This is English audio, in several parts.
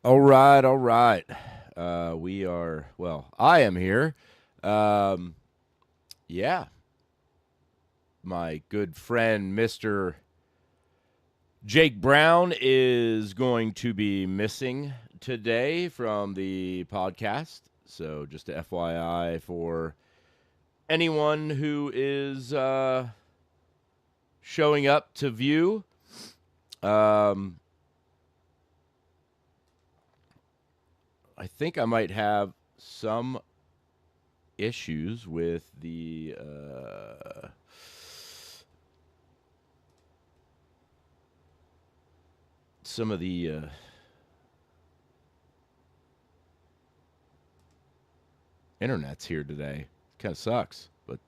All right, all right. I am here. Um, yeah, my good friend, Mr. Jake Brown, is going to be missing today from the podcast. So, just a FYI for anyone who is showing up to view. Um, I think I might have some issues with the some of the internets here today. Kind of sucks, but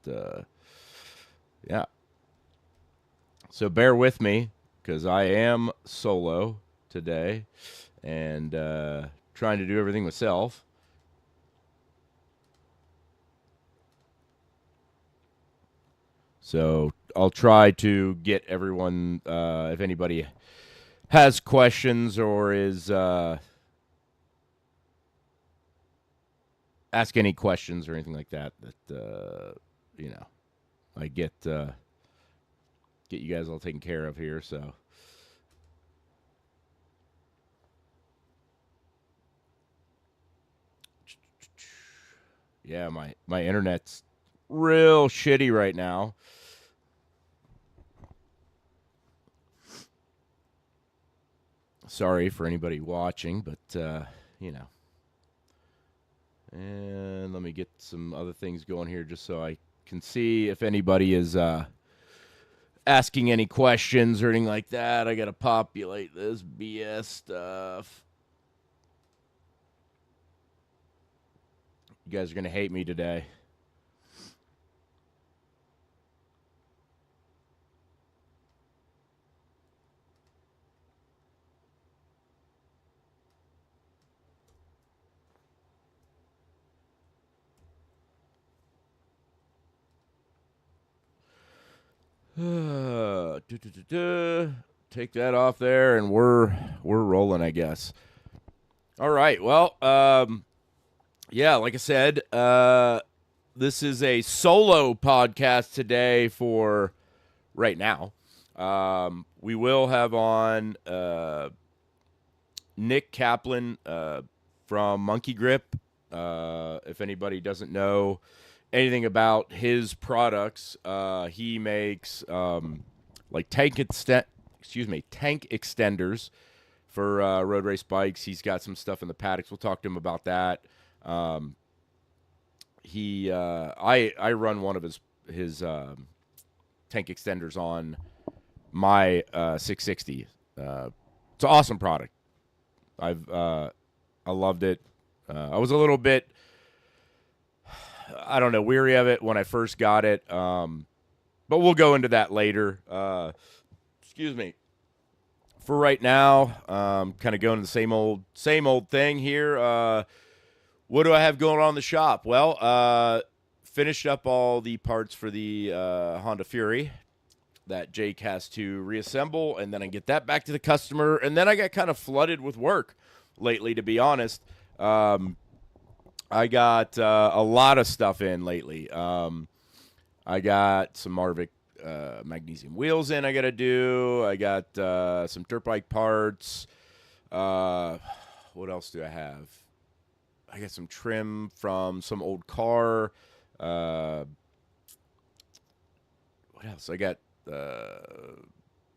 yeah. So bear with me because I am solo today and trying to do everything myself. So I'll try to get everyone, if anybody has questions or is ask any questions or anything like that, I get you guys all taken care of here. So yeah, my internet's real shitty right now. Sorry for anybody watching, but And let me get some other things going here just so I can see if anybody is asking any questions or anything like that. I got to populate this BS stuff. You guys are going to hate me today. Take that off there, and we're rolling, I guess. All right. Well, yeah, like I said, this is a solo podcast today for right now. We will have on Nick Kaplan from MonkeyGripp. If anybody doesn't know anything about his products, he makes like tank extenders for road race bikes. He's got some stuff in the paddocks. We'll talk to him about that. I run one of his tank extenders on my 660. It's an awesome product. I loved it. I was a little bit, I don't know, weary of it when I first got it. But we'll go into that later. Excuse me. For right now, kind of going to the same old thing here. What do I have going on in the shop? Well, finished up all the parts for the Honda Fury that Jake has to reassemble, and then I get that back to the customer. And then I got kind of flooded with work lately, to be honest. I got a lot of stuff in lately. I got some Marvick magnesium wheels in I got to do. I got some dirt bike parts. What else do I have? I got some trim from some old car. What else? I got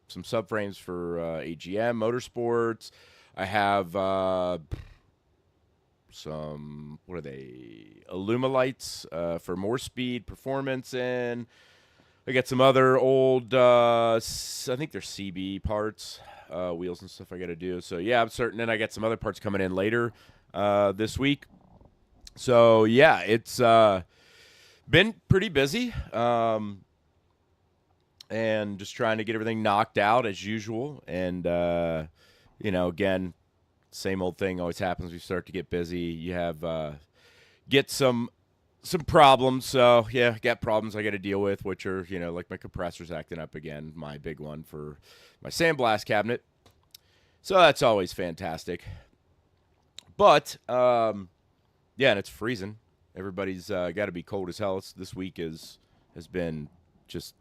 some subframes for AGM Motorsports. I have some, what are they? Illumilights for more speed, performance in. I got some other old, I think they're CB parts, wheels and stuff I got to do. So, yeah, I'm certain. And I got some other parts coming in later this week. So, yeah, it's been pretty busy. And just trying to get everything knocked out as usual. And, again, same old thing always happens. We start to get busy. You have get some problems. So, yeah, got problems I got to deal with, which are, like my compressor's acting up again, my big one for my sandblast cabinet. So that's always fantastic. But yeah, and it's freezing. Everybody's got to be cold as hell. This week has been just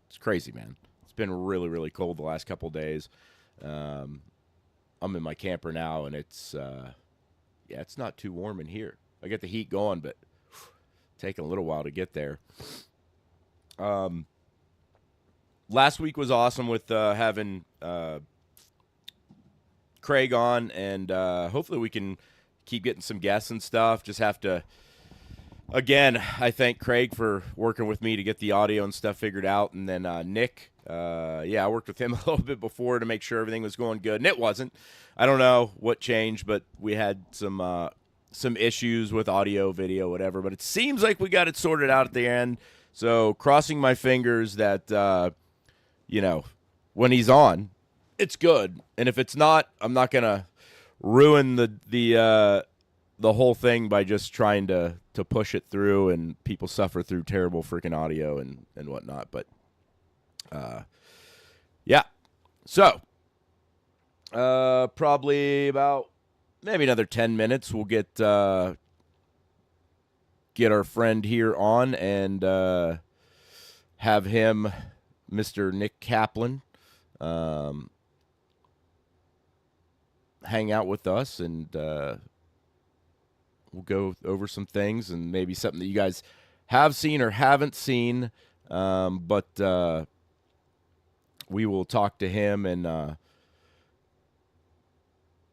it's crazy, man. It's been really really cold the last couple of days. I'm in my camper now, and it's yeah, it's not too warm in here. I get the heat going, but taking a little while to get there. Last week was awesome with having Craig on, and hopefully we can keep getting some guests and stuff. Just have to, again, I thank Craig for working with me to get the audio and stuff figured out, and then Nick, yeah, I worked with him a little bit before to make sure everything was going good, and it wasn't. I don't know what changed, but we had some issues with audio, video, whatever, but it seems like we got it sorted out at the end. So crossing my fingers that, you know, when he's on, it's good. And if it's not, I'm not going to ruin the whole thing by just trying to push it through and people suffer through terrible freaking audio and whatnot. But, yeah. So, probably about maybe another 10 minutes, we'll get our friend here on and have him, Mr. Nick Kaplan, hang out with us, and we'll go over some things and maybe something that you guys have seen or haven't seen, but we will talk to him, and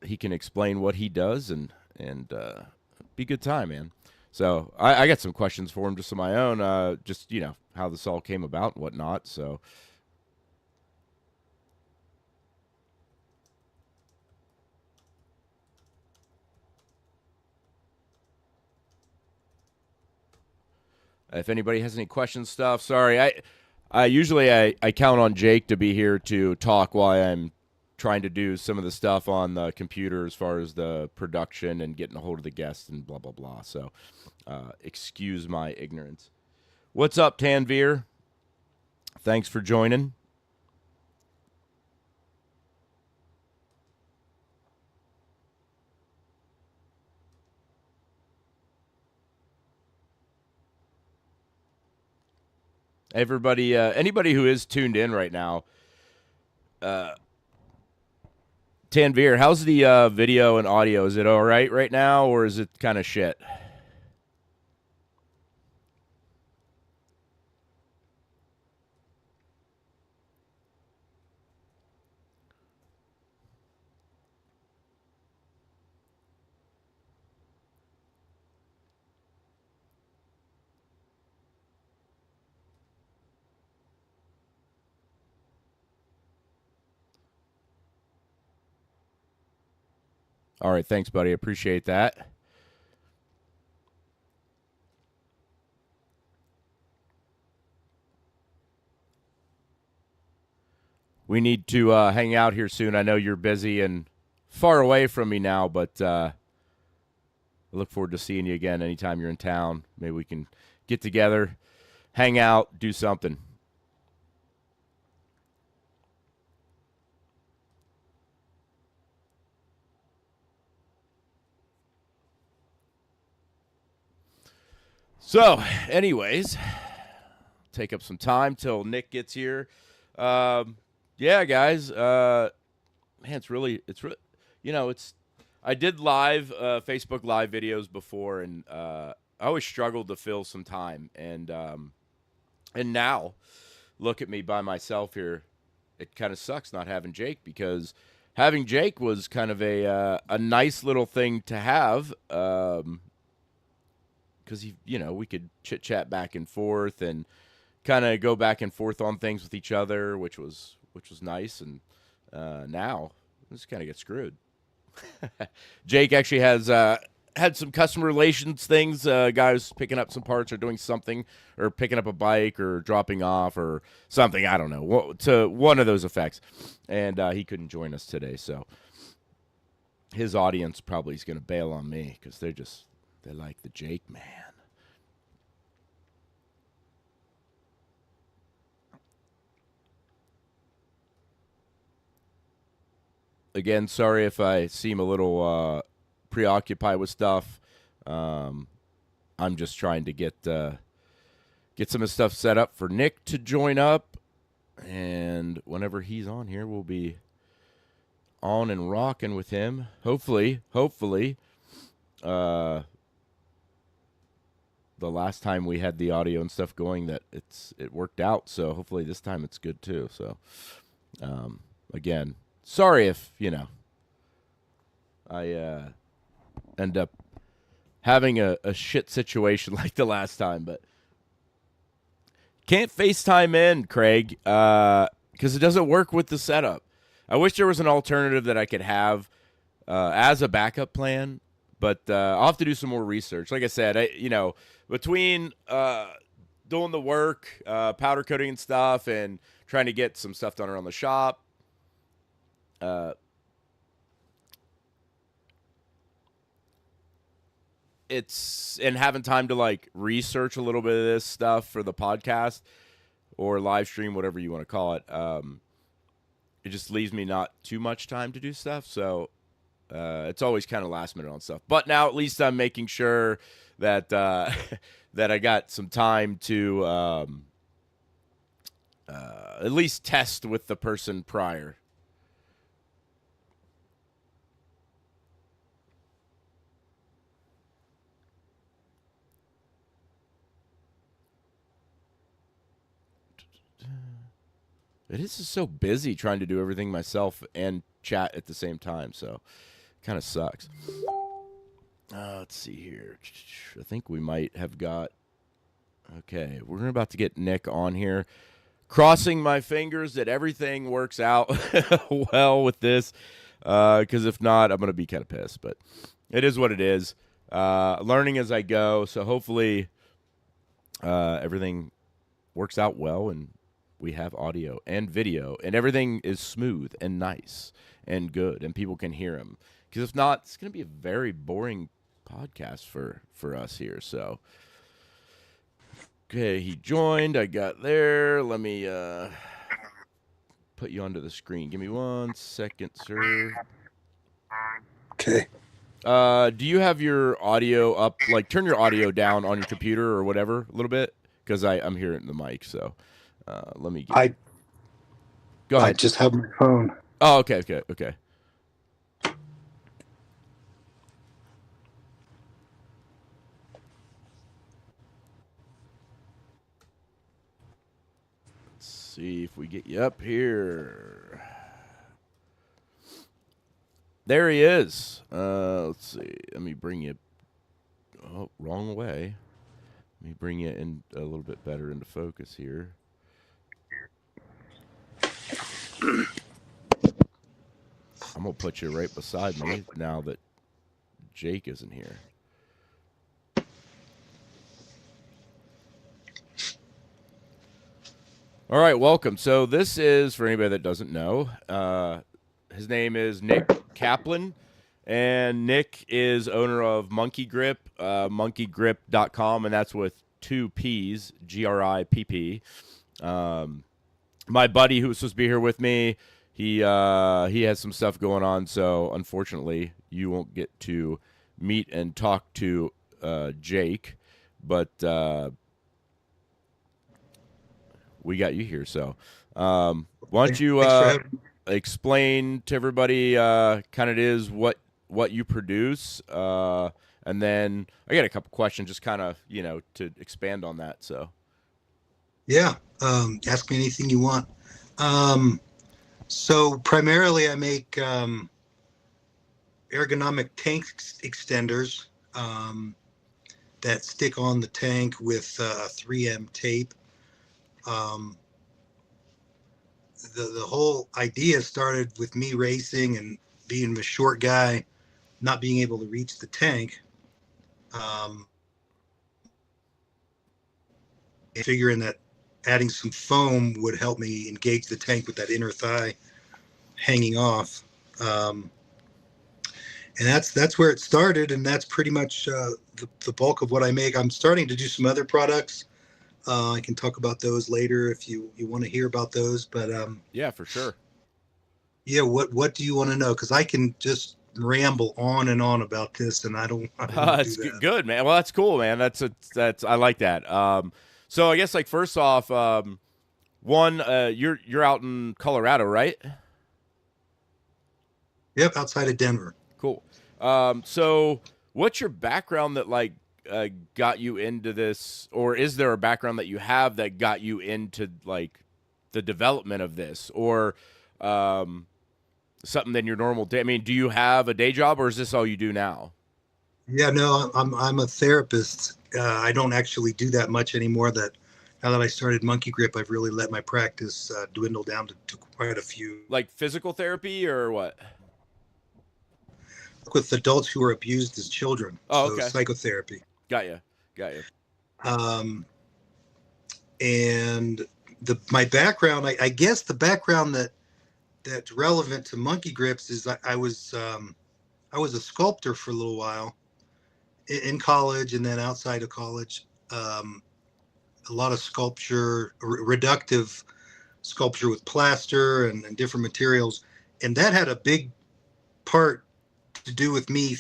he can explain what he does, and be a good time, man. So I got some questions for him just of my own, just, you know, how this all came about and whatnot. So if anybody has any questions, stuff, sorry. I usually I count on Jake to be here to talk while I'm trying to do some of the stuff on the computer as far as the production and getting a hold of the guests and blah, blah, blah. So excuse my ignorance. What's up, Tanvir? Thanks for joining. Everybody, anybody who is tuned in right now, Tanvir, how's the video and audio? Is it all right now, or is it kind of shit? All right, thanks, buddy. Appreciate that. We need to hang out here soon. I know you're busy and far away from me now, but I look forward to seeing you again anytime you're in town. Maybe we can get together, hang out, do something. So, anyways, take up some time till Nick gets here. Yeah, guys. Man, it's really, you know, it's. I did live Facebook Live videos before, and I always struggled to fill some time, and now, look at me by myself here. It kind of sucks not having Jake, because having Jake was kind of a nice little thing to have. Because you know, we could chit chat back and forth and kind of go back and forth on things with each other, which was nice. And now this kind of gets screwed. Jake actually has had some customer relations things. Guys picking up some parts or doing something, or picking up a bike or dropping off or something. I don't know, to one of those effects, and he couldn't join us today. So his audience probably is going to bail on me because they like the Jake man. Again, sorry if I seem a little preoccupied with stuff. I'm just trying to get some of the stuff set up for Nick to join up, and whenever he's on here, we'll be on and rocking with him. Hopefully. The last time we had the audio and stuff going, that it worked out. So hopefully this time it's good too. So, again, sorry if I end up having a shit situation like the last time, but can't FaceTime in, Craig, because it doesn't work with the setup. I wish there was an alternative that I could have as a backup plan, but I'll have to do some more research. Like I said, between doing the work, powder coating and stuff, and trying to get some stuff done around the shop, and having time to like research a little bit of this stuff for the podcast or live stream, whatever you want to call it. It just leaves me not too much time to do stuff. So it's always kind of last minute on stuff. But now at least I'm making sure that that I got some time to at least test with the person prior. It is just so busy trying to do everything myself and chat at the same time, so kind of sucks. Let's see here. I think we might have got... Okay, we're about to get Nick on here. Crossing my fingers that everything works out well with this, because if not, I'm going to be kind of pissed, but it is what it is. Learning as I go, so hopefully everything works out well, and we have audio and video, and everything is smooth and nice and good, and people can hear him. Because if not, it's going to be a very boring podcast for us here. So, okay, he joined. I got there. Let me put you onto the screen. Give me 1 second, sir. Okay. Do you have your audio up? Like, turn your audio down on your computer or whatever a little bit, because I'm hearing the mic. So. Let me get... Go ahead. I just have my phone. Oh, okay. Let's see if we get you up here. There he is. Let's see. Let me bring you... Oh, wrong way. Let me bring you in a little bit better into focus here. I'm going to put you right beside me now that Jake isn't here. All right, welcome. So this is, for anybody that doesn't know, his name is Nick Kaplan, and Nick is owner of MonkeyGripp, monkeygrip.com, and that's with 2 P's, GRIPP. My buddy who was supposed to be here with me, he has some stuff going on, so unfortunately you won't get to meet and talk to Jake, but we got you here. So why don't you explain to everybody kind of is what you produce, and then I got a couple questions just kind of to expand on that. So yeah, ask me anything you want. So primarily I make ergonomic tank extenders that stick on the tank with 3M tape. The whole idea started with me racing and being a short guy, not being able to reach the tank. Figuring that adding some foam would help me engage the tank with that inner thigh hanging off. And that's where it started, and that's pretty much the bulk of what I make. I'm starting to do some other products. I can talk about those later if you want to hear about those. But yeah, for sure. Yeah, what do you want to know? Because I can just ramble on and on about this, and I don't want to do That's that. good, man. Well, that's cool, man. That's I like that. So I guess like first off, one, you're out in Colorado, right? Yep, outside of Denver. Cool. So what's your background that like got you into this, or is there a background that you have that got you into like the development of this, or um, something than your normal day? I mean, do you have a day job, or is this all you do now? Yeah, no, I'm a therapist. I don't actually do that much anymore. That now that I started MonkeyGripp, I've really let my practice dwindle down to quite a few. Like physical therapy or what? With adults who were abused as children, Oh, so okay. psychotherapy. Got you. Got you. Um, and my background, I guess the background that's relevant to MonkeyGrips is I was a sculptor for a little while in college and then outside of college. A lot of sculpture, reductive sculpture with plaster and different materials, and that had a big part to do with me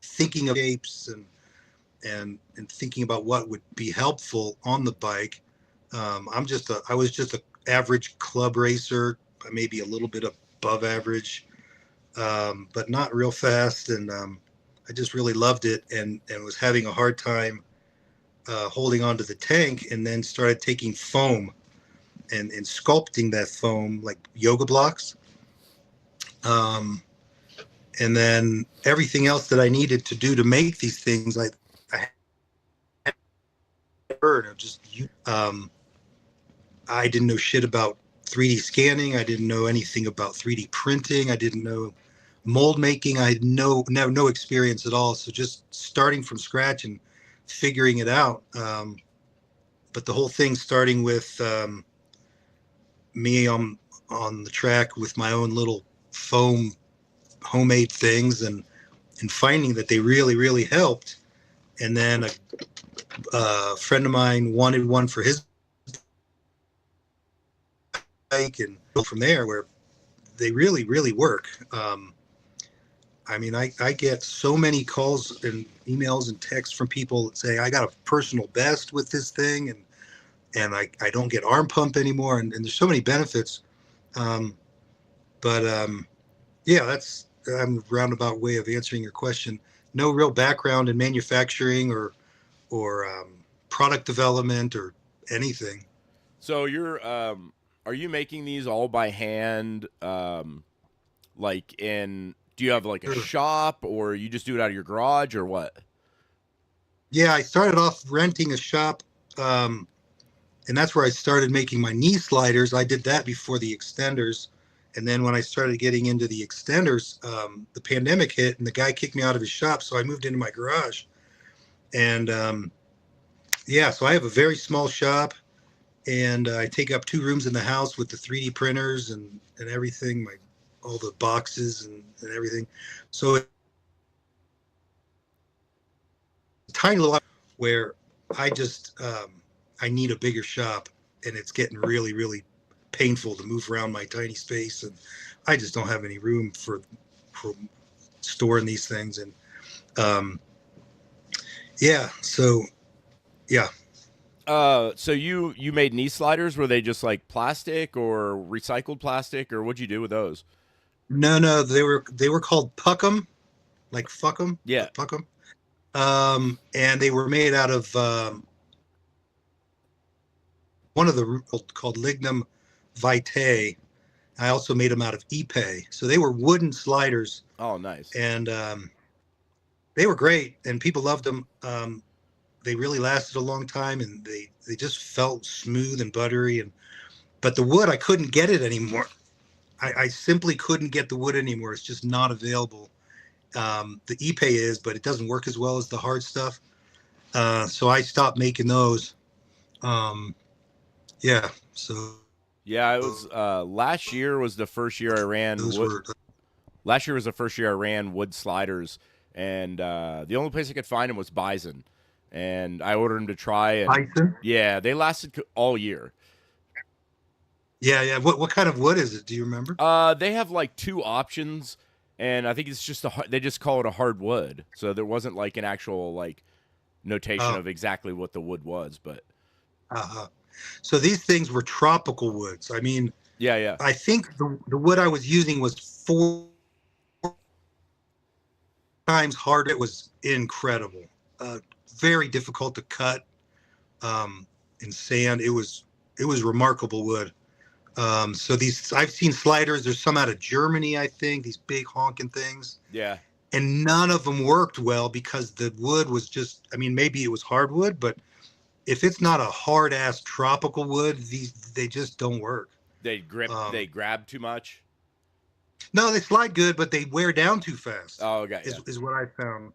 thinking of shapes and thinking about what would be helpful on the bike. I was just a average club racer, maybe a little bit above average, but not real fast. And I just really loved it and was having a hard time holding onto the tank, and then started taking foam and sculpting that foam like yoga blocks. Um, and then everything else that I needed to do to make these things, I had heard just I didn't know shit about 3D scanning. I didn't know anything about 3D printing. I didn't know mold making. I had no experience at all. So just starting from scratch and figuring it out. But the whole thing starting with me on the track with my own little foam homemade things and finding that they really helped. And then a friend of mine wanted one for his bike, and from there where they really work. I mean, I get so many calls and emails and texts from people that say I got a personal best with this thing, and I don't get arm pump anymore, and there's so many benefits. Um, but yeah, that's a roundabout way of answering your question. No real background in manufacturing or product development or anything. So are you making these all by hand? Like in, do you have like a Sure. shop, or you just do it out of your garage, or what? Yeah, I started off renting a shop, um, and that's where I started making my knee sliders. I did that before the extenders, and then when I started getting into the extenders, the pandemic hit, and the guy kicked me out of his shop. So I moved into my garage, and yeah, so I have a very small shop, and I take up 2 rooms in the house with the 3D printers and everything, my all the boxes and everything. So it's a tiny little where I just I need a bigger shop, and it's getting really painful to move around my tiny space, and I just don't have any room for storing these things. And um, yeah, so yeah. So you made knee sliders? Were they just like plastic or recycled plastic, or what'd you do with those? No, they were called Puckum, like fuck 'em, Yeah. but Puckum. And they were made out of one of the called lignum vitae. I also made them out of ipe. So they were wooden sliders, Oh, nice. and they were great, and people loved them. They really lasted a long time, and they just felt smooth and buttery. And but the wood, I couldn't get it anymore. I simply couldn't get the wood anymore. It's just not available. The ipe is, but it doesn't work as well as the hard stuff. So I stopped making those. Um, yeah, so Yeah, it was last year was the first year I ran those wood. were Last year was the first year I ran wood sliders, and the only place I could find them was Bison, and I ordered them to try, and Bison. yeah, they lasted all year. Yeah, yeah. What kind of wood is it? Do you remember? They have like two options, and I think it's just they just call it a hardwood. So there wasn't like an actual like notation Oh, of exactly what the wood was, but uh-huh. So these things were tropical woods. I mean, yeah, yeah. I think the wood I was using was 4 times harder. It was incredible. Uh, Very difficult to cut in sand. It was remarkable wood. So these I've seen sliders. There's some out of Germany, I think. These big honking things, Yeah. and none of them worked well because the wood was just. I mean, maybe it was hardwood, but if it's not a hard ass tropical wood, these they just don't work. They Um, grab too much. no, they slide good, but they wear down too fast. Oh, okay, yeah. Is what I found.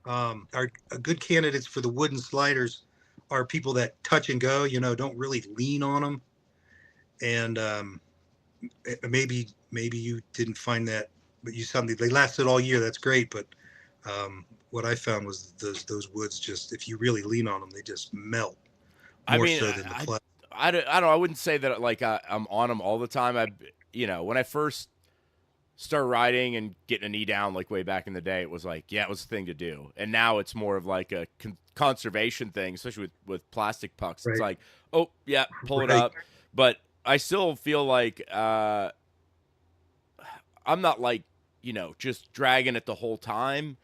Are good candidates for the wooden sliders are people that touch and go. Don't really lean on them, and maybe you didn't find that, but you something they lasted all year. That's great, but what I found was those woods just if you really lean on them, they just melt I more mean, so than the plastic. I don't know. I wouldn't say that like I'm on them all the time. When I first started riding and getting a knee down like way back in the day, it was like, yeah, it was the thing to do. And now it's more of like a conservation thing, especially with plastic pucks. It's Right, like, oh yeah, pull it right, up. But I still feel like I'm not like just dragging it the whole time,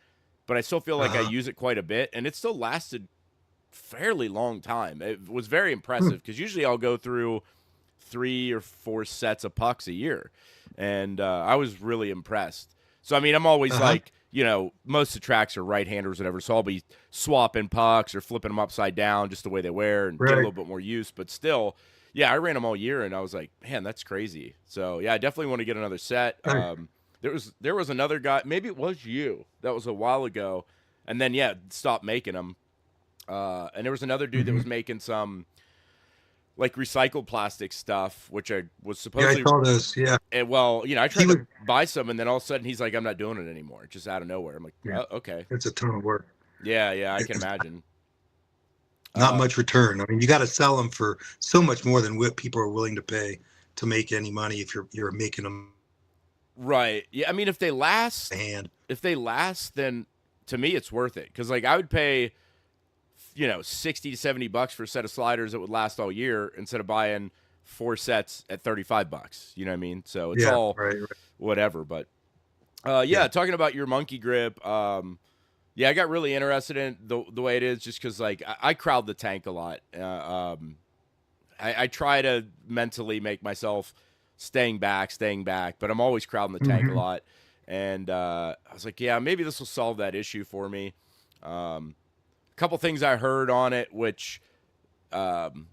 but I still feel like I uh-huh. use it quite a bit, and it still lasted fairly long time. It was very Hmm. impressive because usually I'll go through 3 or 4 sets of pucks a year, and I was really impressed. So I mean, I'm always Uh-huh. like, most of the tracks are right-handers, or whatever. So I'll be swapping pucks or flipping them upside down just the way they wear and get a Right. little bit more use. But still, yeah, I ran them all year, and I was like, man, that's crazy. So yeah, I definitely want to get another set. Nice. There was another guy, maybe it was you, that was a while ago, and then yeah, stopped making them. And there was another dude that Hmm. was making some like recycled plastic stuff, which I was Yeah, I supposedly. saw those. Yeah, Well, I he tried was. to buy some, and then all of a sudden he's like, "I'm not doing it anymore," just out of nowhere. I'm like, Yeah, oh, "Okay, it's a ton of work. yeah, yeah, I can It's imagine." not Uh, much return. I mean, you got to sell them for so much more than what people are willing to pay to make any money if you're making them right? Yeah, I mean, by hand. if they last, then to me it's worth it because like I would pay, 60 to 70 bucks for a set of sliders that would last all year instead of buying 4 sets at 35 bucks. You know what I mean? So it's Yeah, all right, right. whatever. But Yeah. yeah, talking about your monkey grip. Yeah, I got really interested in the way it is just because like I crowd the tank a lot. I try to mentally make myself staying back, but I'm always crowding the tank a Hmm. lot. And I was like, yeah, maybe this will solve that issue for me. A couple things I heard on it, which um,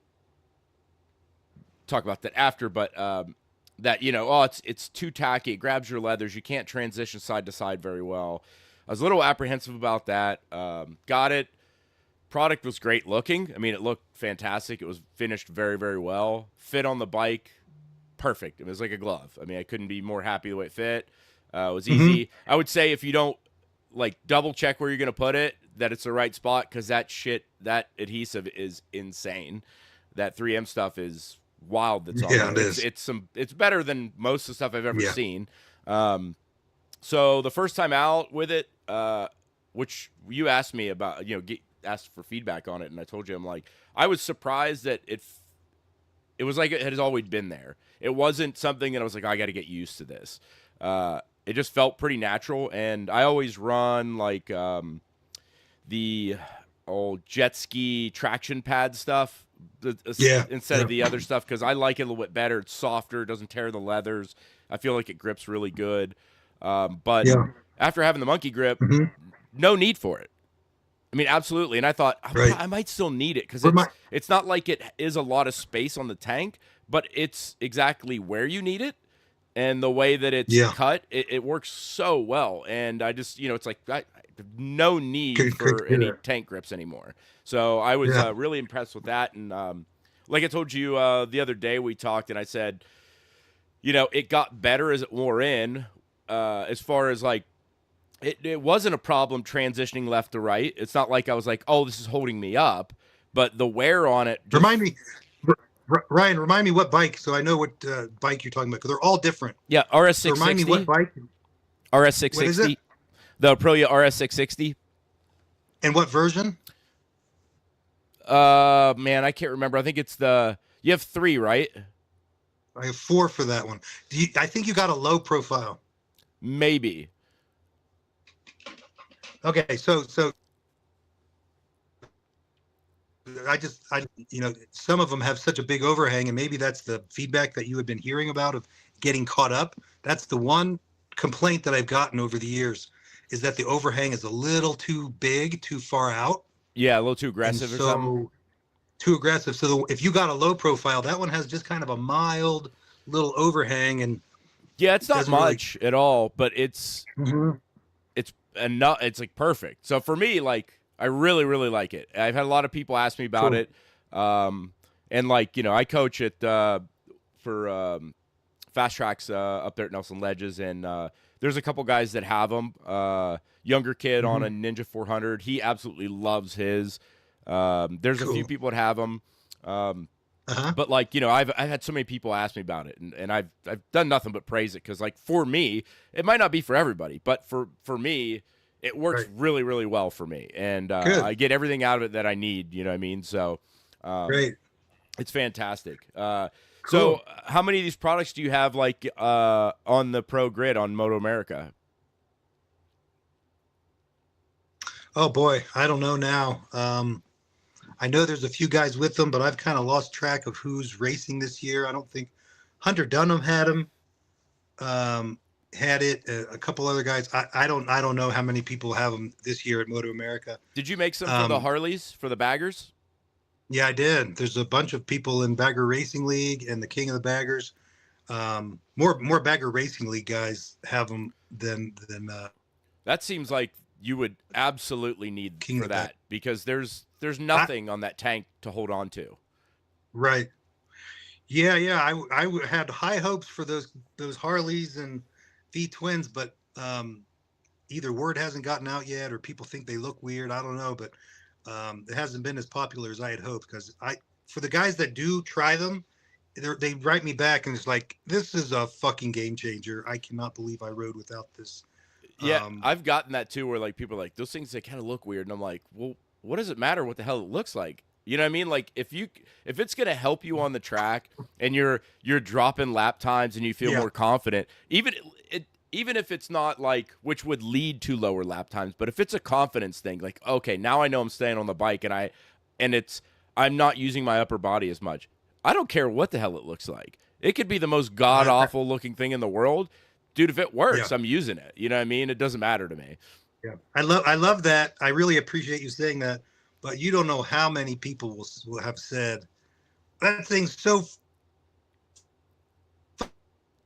talk about that after, but that oh, it's too tacky. It grabs your leathers. You can't transition side to side very well. I was a little apprehensive about that. Got it. Product was great looking. I mean, it looked fantastic. It was finished very, very well. Fit on the bike, perfect. It was like a glove. I mean, I couldn't be more happy the way it fit. It was Hmm. easy. I would say if you don't like double check where you're gonna put it, that it's the right spot because that adhesive is insane. That 3M stuff is wild. That's on Yeah, there. it It's is. it's some it's better than most of the stuff I've ever Yeah. seen. Um, so the first time out with it, which you asked me about, asked for feedback on it, and I told you I'm like I was surprised that it was like it had always been there. It wasn't something that I was like, oh, I got to get used to this. It just felt pretty natural, and I always run like the old jet ski traction pad stuff Yeah. instead Yeah. of the other stuff because I like it a little bit better. It's softer, it doesn't tear the leathers. I feel like it grips really good. But Yeah. after having the monkey grip, Hmm. no need for it. I mean, absolutely. And I thought Right. I might still need it because Where my it's not like it is a lot of space on the tank, but it's exactly where you need it and the way that it's Yeah. cut. It works so well, and I just it's like no need Could for do any that. tank grips anymore. So I was Yeah. really impressed with that, and like I told you the other day we talked, and I said it got better as it wore in, as far as like it wasn't a problem transitioning left to right. It's not like I was like, oh, this is holding me up. but the wear on it. Remind me, Ryan. Remind me what bike, so I know what bike you're talking about, because they're all different. Yeah, So remind me what RS660, bike. What is it? RS660, the Aprilia RS660. And what version? Man, I can't remember. I think it's you have 3, right? I have 4 for that one. I think you got a low profile. Maybe. Okay, so some of them have such a big overhang, and maybe that's the feedback that you had been hearing about of getting caught up. That's the one complaint that I've gotten over the years, is that the overhang is a little too big, too far out. Yeah, a little too aggressive or something. Too aggressive. So if you got a low profile, that one has just kind of a mild little overhang, and yeah, it's not much at all, but it's enough. It's like perfect. So for me, like, I really, really like it. I've had a lot of people ask me about it, and like, I coach it for Fast Tracks up there at Nelson Ledges, and there's a couple guys that have them. Younger kid on a Ninja 400, he absolutely loves his. There's a few people that have them, but like, I've had so many people ask me about it, and I've done nothing but praise it, because like, for me, it might not be for everybody, but for me, it works really, really well for me, and I get everything out of it that I need. You know what I mean? So great, it's fantastic. So how many of these products do you have like on the Pro Grid on Moto America? Oh boy, I don't know now. I know there's a few guys with them, but I've kind of lost track of who's racing this year. I don't think Hunter Dunham had them. Had it. A couple other guys. I don't know how many people have them this year at Moto America. Did you make some for the Harleys, for the baggers? Yeah, I did. There's a bunch of people in Bagger Racing League and the King of the Baggers. More Bagger Racing League guys have them than. That seems like you would absolutely need King for that, because there's nothing on that tank to hold on to. Right. Yeah. I had high hopes for those Harleys and V twins, but either word hasn't gotten out yet, or people think they look weird. I don't know, but it hasn't been as popular as I had hoped, because for the guys that do try them, they write me back and it's like, this is a fucking game changer. I cannot believe I rode without this. Yeah, I've gotten that too, where like people are like, those things, they kind of look weird, and I'm like, well, what does it matter what the hell it looks like? You know what I mean? Like, if it's gonna help you on the track and you're dropping lap times and you feel more confident, even if it's not like, which would lead to lower lap times, but if it's a confidence thing, like, okay, now I know I'm staying on the bike, and I'm not using my upper body as much. I don't care what the hell it looks like. It could be the most god awful looking thing in the world. Dude, if it works, I'm using it. You know what I mean? It doesn't matter to me. Yeah, I love that. I really appreciate you saying that. But you don't know how many people will have said, that thing's so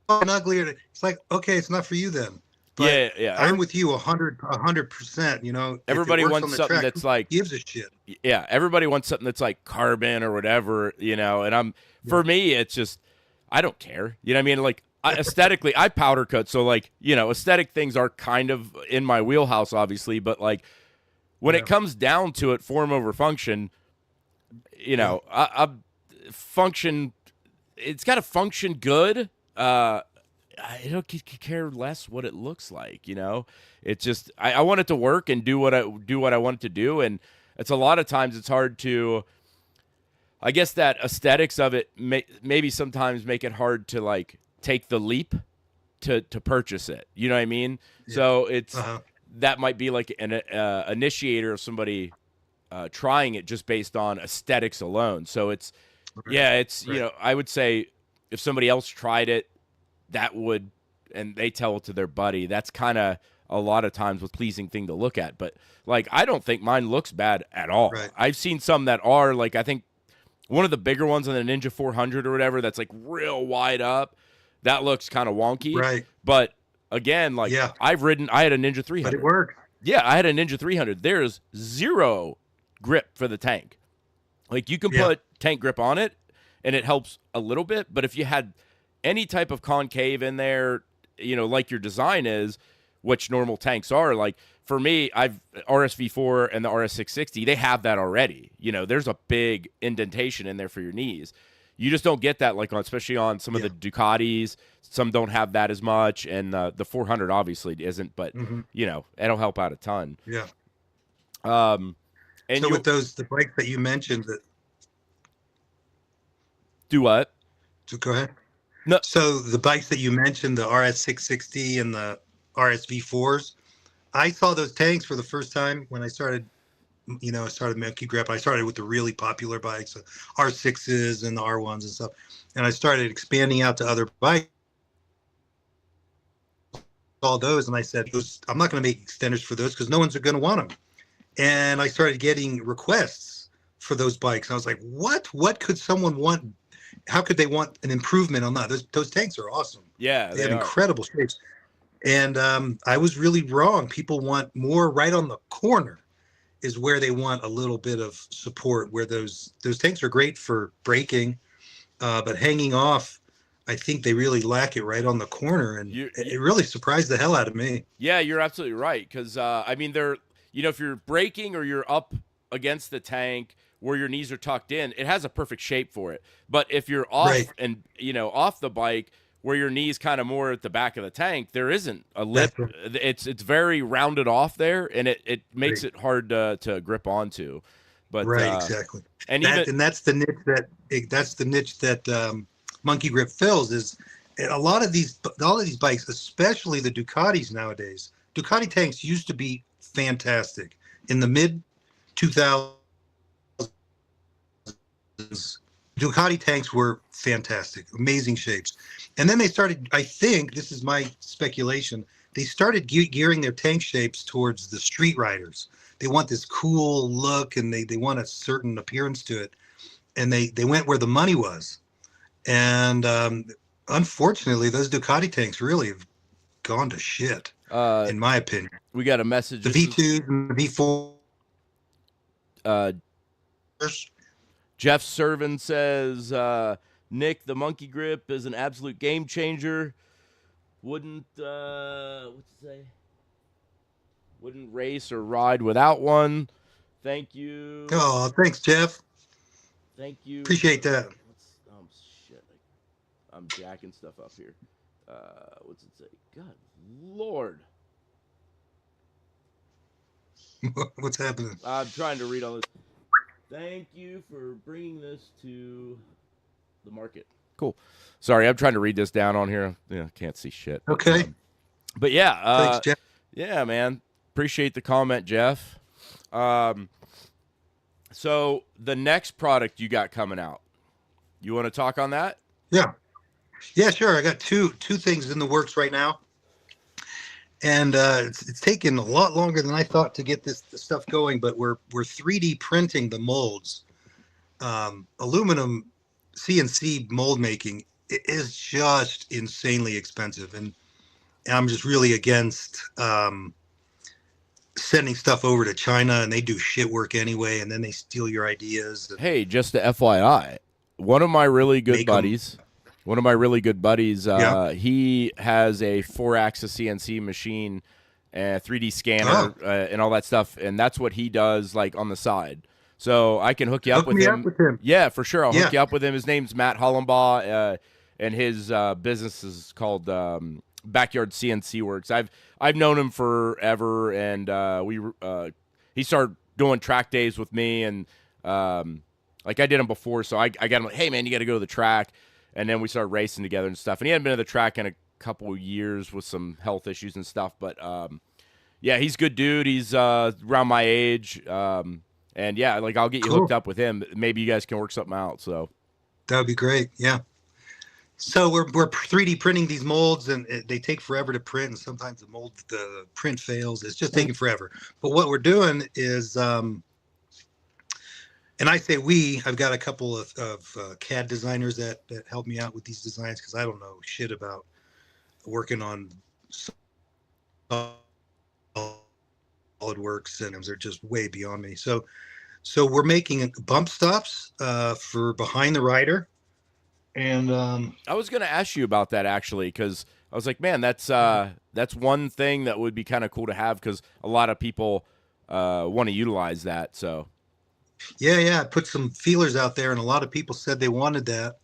fucking ugly. It's like, okay, it's not for you then. But yeah. I'm with you 100%. Everybody wants something that's like, gives a shit. Yeah, everybody wants something that's like carbon or whatever, and for me, it's just, I don't care. You know what I mean? Like, aesthetically, I powder coat, so like, aesthetic things are kind of in my wheelhouse, obviously, but like, when it comes down to it, form over function, I function, it's got to function good. I don't care less what it looks like, It's just, I want it to work and do what I want it to do, and it's a lot of times it's hard to, I guess that aesthetics of it maybe sometimes make it hard to like take the leap to purchase it. You know what I mean? Yeah. So it's that might be like an initiator of somebody trying it just based on aesthetics alone. So it's I would say if somebody else tried it, and they tell it to their buddy, that's kind of a lot of times a pleasing thing to look at. But like, I don't think mine looks bad at all. Right. I've seen some that are like, I think one of the bigger ones on the Ninja 400 or whatever, that's like real wide up. That looks kind of wonky. Right. But again, like I had a Ninja 300. But it worked. Yeah, I had a Ninja 300. There's zero grip for the tank. Like, you can put tank grip on it and it helps a little bit, but if you had any type of concave in there, like your design is, which normal tanks are. Like for me, I've RSV4 and the RS660, they have that already. You know, there's a big indentation in there for your knees. You just don't get that, like on, especially on some of the Ducatis. Some don't have that as much, and the 400 obviously isn't. But you know, it'll help out a ton. Yeah. And so with the bikes that you mentioned, that do what? So go ahead. No. So the bikes that you mentioned, the RS660 and the RSV4s, I saw those tanks for the first time when I started. I started MonkeyGripp. I started with the really popular bikes, the R6s and the R1s and stuff, and I started expanding out to other bikes. All those, and I said, I'm not going to make extenders for those because no one's going to want them. And I started getting requests for those bikes. I was like, what could someone want? How could they want an improvement on that? Those tanks are awesome. Yeah, they have incredible shapes. And I was really wrong. People want more right on the corner is where they want a little bit of support, where those tanks are great for braking, but hanging off, I think they really lack it right on the corner. And it really surprised the hell out of me. Yeah, you're absolutely right. Because, I mean, they're, you know, if you're braking or you're up against the tank where your knees are tucked in, it has a perfect shape for it. But if you're off and, you know, off the bike where your knees kind of more at the back of the tank, there isn't a lip. It's very rounded off there, and it makes it hard to grip onto. But exactly. And that's the niche that MonkeyGripp fills. Is a lot of these bikes, especially the Ducatis nowadays. Ducati tanks used to be fantastic in the mid 2000s. Ducati tanks were fantastic, amazing shapes. And then they started, I think, this is my speculation, they started gearing their tank shapes towards the street riders. They want this cool look, and they want a certain appearance to it. And they went where the money was. And unfortunately, those Ducati tanks really have gone to shit, in my opinion. We got a message. The V2 and the V4. Jeff Servin says, Nick, the MonkeyGripp is an absolute game changer. Wouldn't wouldn't race or ride without one. Thank you. Oh, thanks, Jeff. Thank you. Appreciate that. Shit. I'm jacking stuff up here. What's it say? God Lord. What's happening? I'm trying to read all this. Thank you for bringing this to the market. Cool. Sorry, I'm trying to read this down on here. Yeah, can't see shit. Okay. But yeah. Thanks, Jeff. Yeah, man. Appreciate the comment, Jeff. So the next product you got coming out, you want to talk on that? Yeah. Yeah, sure. I got two things in the works right now. And it's taken a lot longer than I thought to get this stuff going, but we're 3D printing the molds. Aluminum CNC mold making is just insanely expensive, and I'm just really against sending stuff over to China, and they do shit work anyway, and then they steal your ideas. Hey, just the FYI, one of my really good buddies. He has a 4-axis CNC machine, 3D scanner, and all that stuff, and that's what he does, like, on the side. So I can hook you up with him. Yeah, for sure. I'll hook you up with him. His name's Matt Hollenbaugh, and his business is called Backyard CNC Works. I've known him forever, and he started doing track days with me, and like I did him before, so I got him like, hey man, you got to go to the track. And then we started racing together and stuff. And he hadn't been to the track in a couple of years with some health issues and stuff. But, yeah, he's a good dude. He's around my age. And, yeah, like I'll get you hooked up with him. Maybe you guys can work something out. So that would be great. Yeah. So we're 3D printing these molds, and they take forever to print. And sometimes the print fails. It's just taking forever. But what we're doing is and I say I've got a couple of CAD designers that help me out with these designs, because I don't know shit about working on SolidWorks, and they're just way beyond me. So we're making bump stops for behind the rider, And I was going to ask you about that actually, because I was like, man, that's one thing that would be kind of cool to have, because a lot of people want to utilize that. So yeah, I put some feelers out there, and a lot of people said they wanted that,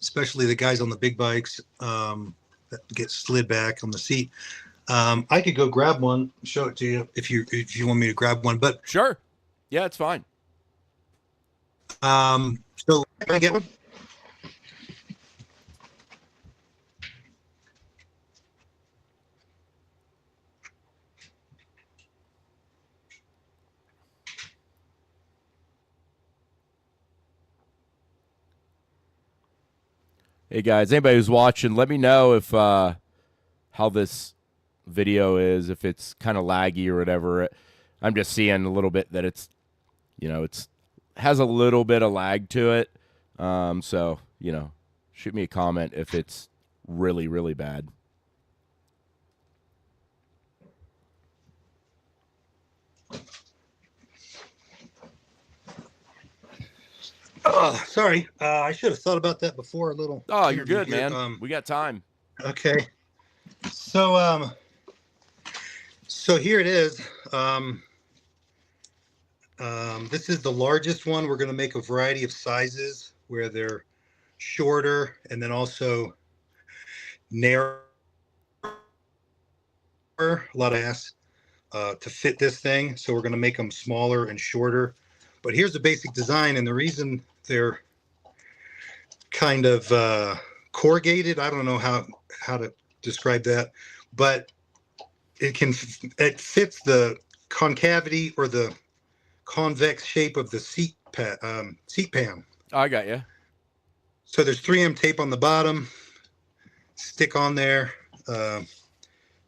especially the guys on the big bikes that get slid back on the seat. I could go grab one, show it to you if you want me to grab one. But sure, yeah, it's fine. so can I get one? Hey guys, anybody who's watching, let me know if how this video is, if it's kind of laggy or whatever. I'm just seeing a little bit that it's, it's has a little bit of lag to it. So shoot me a comment if it's really, really bad. Oh, sorry. I should have thought about that before a little. Oh, you're good, here. man. We got time. Okay. So so here it is. This is the largest one. We're going to make a variety of sizes where they're shorter and then also narrower. A lot of ass to fit this thing. So we're going to make them smaller and shorter. But here's the basic design, and the reason they're kind of corrugated, I don't know how to describe that, but it fits the concavity or the convex shape of the seat pan. Oh, I got you. So there's 3M tape on the bottom, stick on there.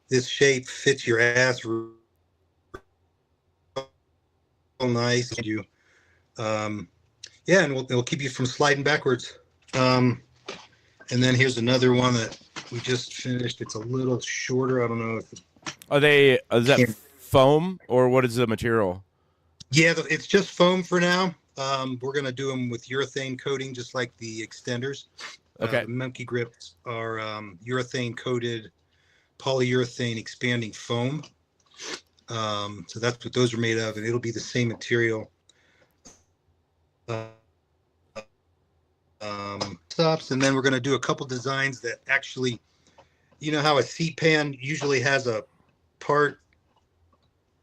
This shape fits your ass real nice. Yeah, and it'll keep you from sliding backwards. And then here's another one that we just finished. It's a little shorter. I don't know if is that foam or what is the material? Yeah, it's just foam for now. We're going to do them with urethane coating, just like the extenders. Okay. The MonkeyGrips are urethane coated polyurethane expanding foam. So that's what those are made of, and it'll be the same material. Stops, and then we're going to do a couple designs that actually, you know how a seat pan usually has a part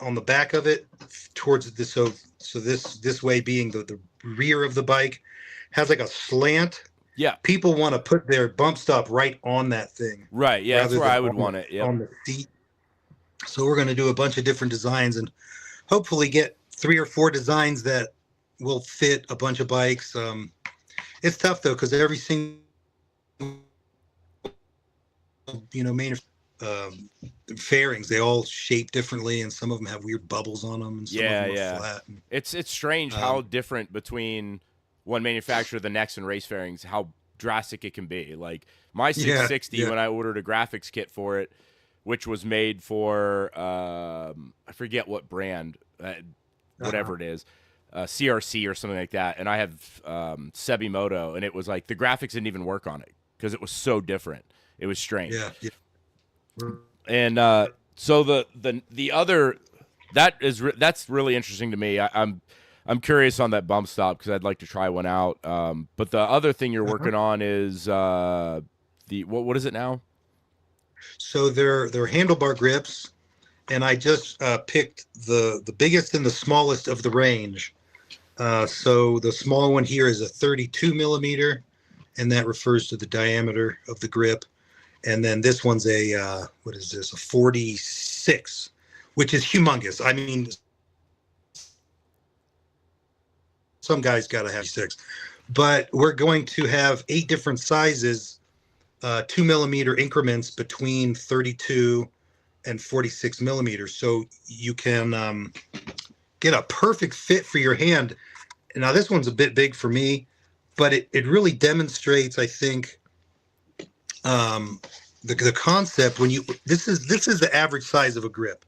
on the back of it towards this, so this way being the rear of the bike has like a slant. Yeah, people want to put their bump stop right on that thing, right? Yeah, that's where I would want it. On the seat. So we're going to do a bunch of different designs and hopefully get 3 or 4 designs that will fit a bunch of bikes. It's tough though, because every single main fairings, they all shape differently, and some of them have weird bubbles on them, and some of them are flat. It's strange how different between one manufacturer to the next in race fairings, how drastic it can be. Like my 660, when I ordered a graphics kit for it, which was made for I forget what brand, whatever it is, CRC or something like that, and I have Sebimoto, and it was like the graphics didn't even work on it because it was so different. It was strange. Yeah. And so the other that's really interesting to me. I'm curious on that bump stop because I'd like to try one out. But the other thing you're working on is the what is it now? So they're handlebar grips, and I just picked the biggest and the smallest of the range. So the small one here is a 32 millimeter, and that refers to the diameter of the grip. And then this one's a what is this? A 46, which is humongous. I mean, some guys got to have 6, but we're going to have 8 different sizes, 2 millimeter increments between 32 and 46 millimeters. So you can get a perfect fit for your hand. Now this one's a bit big for me, but it really demonstrates, I think, the concept when this is the average size of a grip.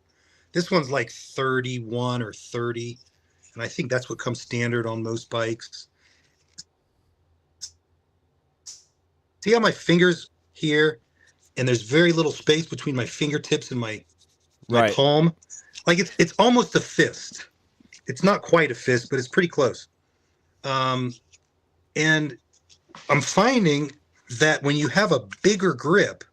This one's like 31 or 30, and I think that's what comes standard on most bikes. see how my fingers here, and there's very little space between my fingertips and my Right. palm. Like it's almost a fist. It's not quite a fist, but it's pretty close. Um, and I'm finding that when you have a bigger grip,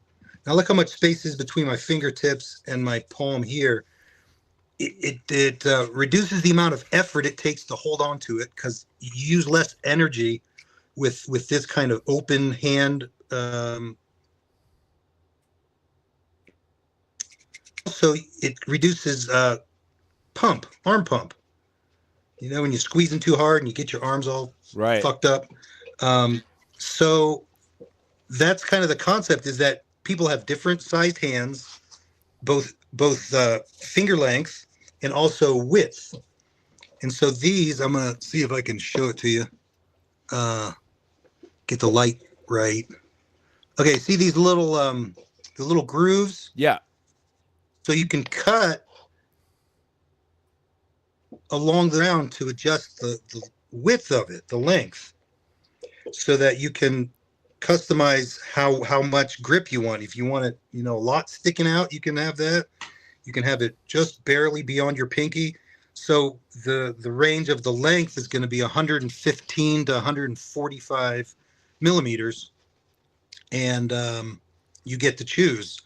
now look how much space is between my fingertips and my palm here. It reduces the amount of effort it takes to hold on to it because you use less energy with this kind of open hand. Also, it reduces arm pump. You know, when you're squeezing too hard and you get your arms all Right. fucked up. Um, so that's kind of the concept, is that people have different sized hands, both finger length and also width. And so these, I'm gonna see if I can show it to you. Get the light right. Okay, see these little the little grooves? Yeah. So you can cut along the round to adjust the width of it, the length, so that you can customize how much grip you want. If you want it, you know, a lot sticking out, you can have that. You can have it just barely beyond your pinky. So the range of the length is going to be 115 to 145 millimeters, and you get to choose.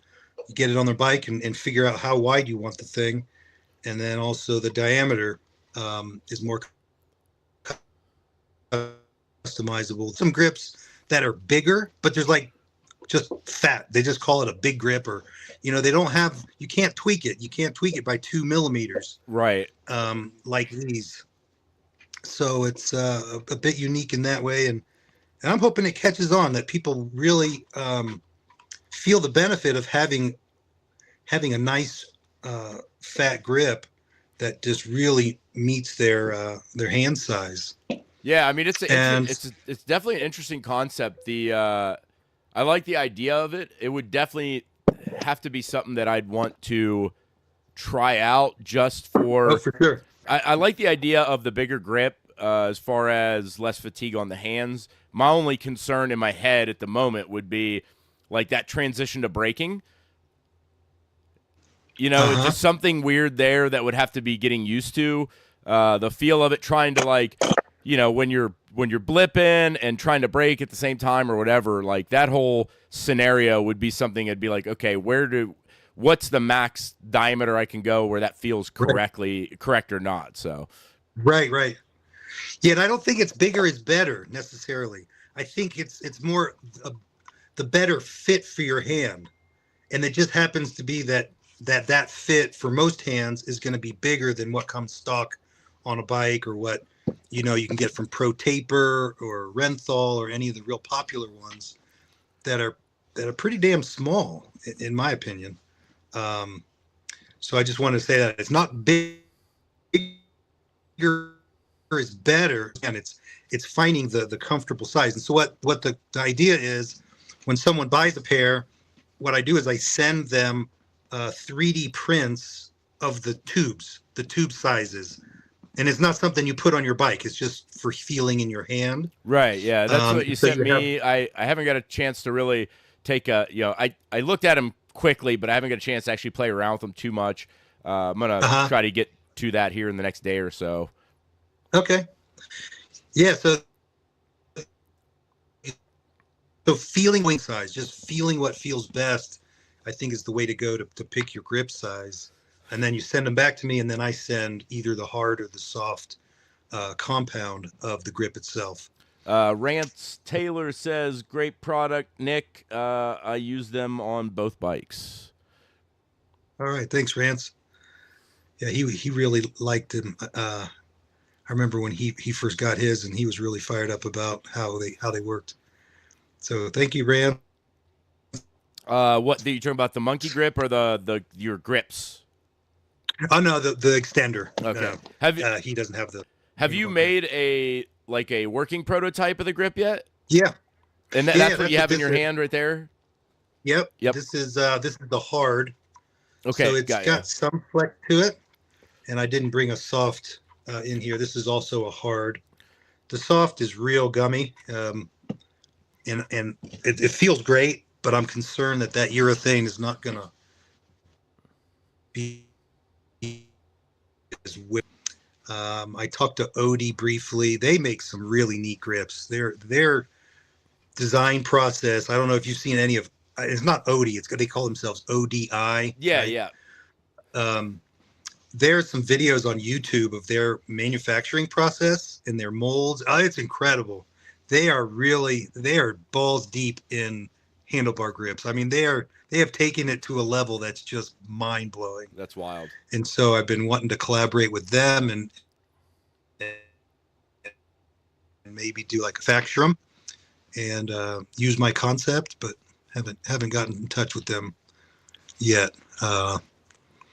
You get it on their bike and figure out how wide you want the thing, and then also the diameter is more customizable. Some grips that are bigger, but there's like just fat. They just call it a big grip, or you know, they don't have. You can't tweak it. You can't tweak it by 2 millimeters, Right. like these. So it's a bit unique in that way, and I'm hoping it catches on, that people really feel the benefit of having a nice fat grip that just really meets their hand size. Yeah, I mean And it's definitely an interesting concept. I like the idea of it. It would definitely have to be something that I'd want to try out just oh, for. for sure. I like the idea of the bigger grip as far as less fatigue on the hands. My only concern in my head at the moment would be like that transition to braking. You know, Uh-huh. just something weird there that would have to be getting used to. The feel of it, trying to like, you know, when you're blipping and trying to brake at the same time or whatever, like that whole scenario would be something I'd be like, okay, what's the max diameter I can go where that feels Right. correct or not? So Right. Yeah, and I don't think it's bigger is better necessarily. I think it's more the better fit for your hand, and it just happens to be that fit for most hands is going to be bigger than what comes stock on a bike, or what you can get from Pro Taper or Renthal or any of the real popular ones that are pretty damn small in my opinion. Um, so I just want to say that it's not bigger is better, and it's finding the comfortable size. And so what the idea is, when someone buys a pair, what I do is I send them 3D prints of the tube sizes, and it's not something you put on your bike. It's just for feeling in your hand. right, yeah, that's what you So sent you have me. I haven't got a chance to really take a, you know, I looked at them quickly, but I haven't got a chance to actually play around with them too much. I'm gonna uh-huh. try to get to that here in the next day or so. Okay. Yeah. So feeling wing size, just feeling what feels best, I think is the way to go to pick your grip size. And then you send them back to me, and then I send either the hard or the soft compound of the grip itself. Rance Taylor says, "Great product, Nick. I use them on both bikes." All right, thanks, Rance. Yeah, he really liked him. I remember when he first got his, and he was really fired up about how they worked. So thank you, Rance. What, you talking about the MonkeyGripp or the your grips? Oh no, the extender. Okay. He doesn't have the. Have you made a working prototype of the grip yet? Yeah, And yeah, that's what you have in your hand right there. Yep. Yep. This is the hard. So Okay, it's got ya. got some flex to it, and I didn't bring a soft in here. This is also a hard. The soft is real gummy. and it feels great, but I'm concerned that urethane is not gonna be as whip. I talked to Odie briefly. They make some really neat grips. Their design process. I don't know if you've seen any of. It's not Odie. They call themselves ODI. Yeah, Right? yeah. Um, there's some videos on YouTube of their manufacturing process and their molds. Oh, it's incredible. They are balls deep in handlebar grips. I mean, they have taken it to a level that's just mind blowing. That's wild. And so I've been wanting to collaborate with them and maybe do like a facture them and use my concept, but haven't gotten in touch with them yet.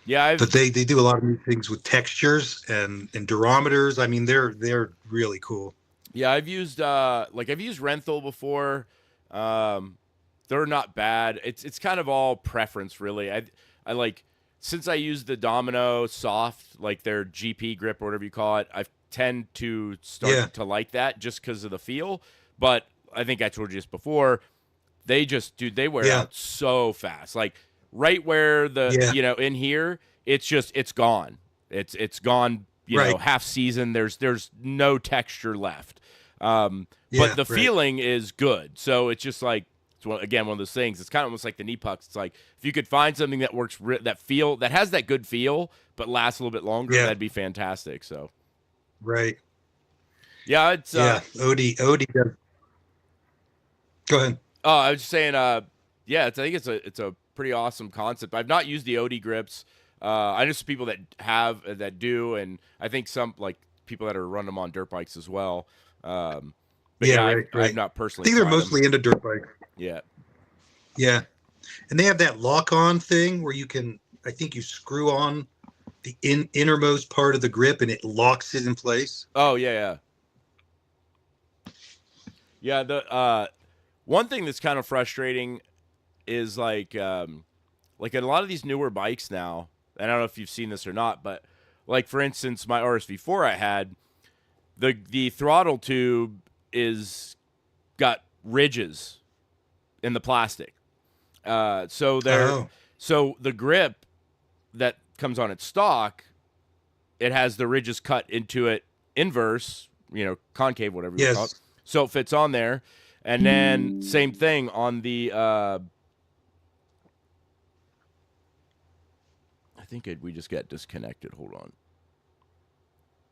Yeah, But they do a lot of new things with textures and durometers. I mean, they're really cool. yeah, I've used Renthal before. They're not bad. It's kind of all preference, really. I like, since I use the Domino Soft, like their GP grip or whatever you call it. I tend to start to like that just because of the feel. But I think I told you this before. They wear out so fast. Like right where in here, it's gone. It's gone. Half season. There's no texture left. But the feeling is good. So it's just like, again, one of those things. It's kind of almost like the knee pucks. It's like if you could find something that works, that has that good feel, but lasts a little bit longer, that'd be fantastic. So, right, yeah, it's Odie does. Go ahead. Oh, I was just saying, I think it's a pretty awesome concept. I've not used the Odie grips. I know some people that do, and I think some like people that are running them on dirt bikes as well. But right. I've not personally. I think they're mostly into dirt bikes. Yeah. Yeah, and they have that lock-on thing where you can. I think you screw on the innermost part of the grip and it locks it in place. Oh yeah. The one thing that's kind of frustrating is like a lot of these newer bikes now. And I don't know if you've seen this or not, but like for instance, my RSV4 I had, the throttle tube is got ridges in the plastic. So the grip that comes on its stock, it has the ridges cut into it inverse, concave, whatever you call it. So it fits on there. And then same thing on the I think we just got disconnected. Hold on.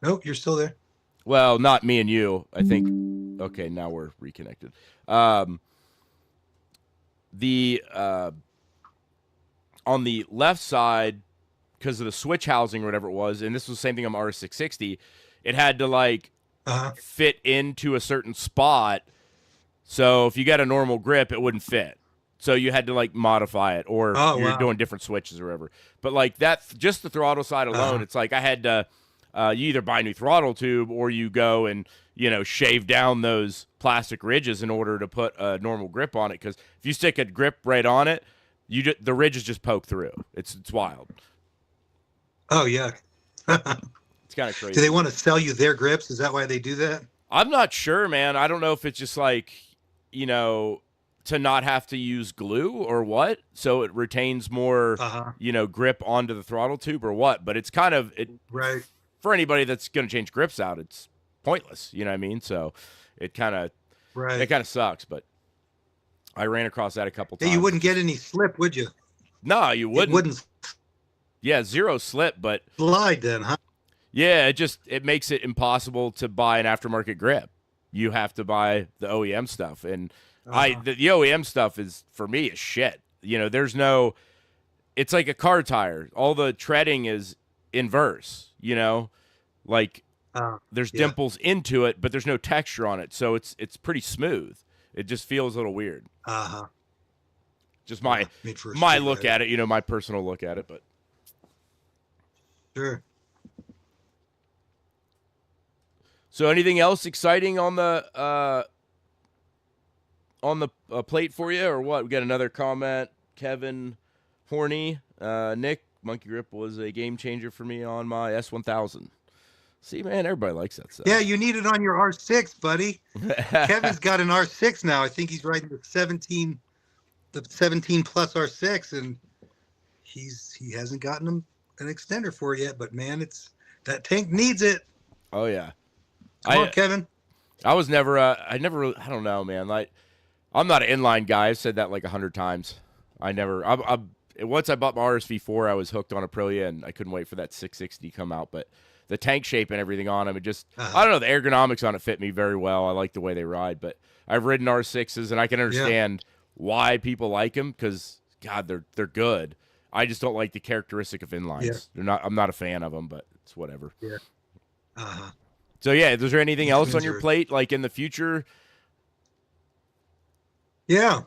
Nope, you're still there. Well, not me and you. I think. Okay, now we're reconnected. The on the left side, because of the switch housing or whatever it was, and this was the same thing on my RS660, it had to fit into a certain spot. So if you got a normal grip, it wouldn't fit. So you had to modify it, or you're doing different switches or whatever. But that, just the throttle side alone, it's like I had to. You either buy a new throttle tube or you go and shave down those plastic ridges in order to put a normal grip on it. Because if you stick a grip right on it, the ridges just poke through. It's wild. Oh yeah, it's kind of crazy. Do they want to sell you their grips? Is that why they do that? I'm not sure, man. I don't know if it's just to not have to use glue or what, so it retains more, grip onto the throttle tube or what. But it's kind of right. For anybody that's going to change grips out, it's pointless. You know what I mean? So it kind of sucks. But I ran across that a couple times. You wouldn't get any slip, would you? No, you wouldn't. It wouldn't. Yeah, zero slip, but slide then, huh? Yeah, it makes it impossible to buy an aftermarket grip. You have to buy the OEM stuff, and the OEM stuff is, for me, is shit. There's no. It's like a car tire. All the treading is inverse. There's dimples into it, but there's no texture on it, so it's pretty smooth. It just feels a little weird. Just my look at it, my personal look at it, but sure. So, anything else exciting on the plate for you, or what? We got another comment, Kevin Horney, Nick. MonkeyGripp was a game changer for me on my S1000. See, man, everybody likes that stuff. Yeah, you need it on your R6, buddy. Kevin's got an R6 now. I think he's riding the 17 plus R6, and he hasn't gotten him an extender for it yet. But man, that tank needs it. Oh yeah. Come on, Kevin. I was never. I don't know, man. Like, I'm not an inline guy. I've said that like 100 times. I never. Once I bought my RSV4, I was hooked on Aprilia, and I couldn't wait for that 660 to come out. But the tank shape and everything on them, I don't know. The ergonomics on it fit me very well. I like the way they ride. But I've ridden R6s, and I can understand why people like them because God, they're good. I just don't like the characteristic of inlines. Yeah. I'm not a fan of them, but it's whatever. Yeah. So yeah, is there anything else on your plate, like in the future? Yeah.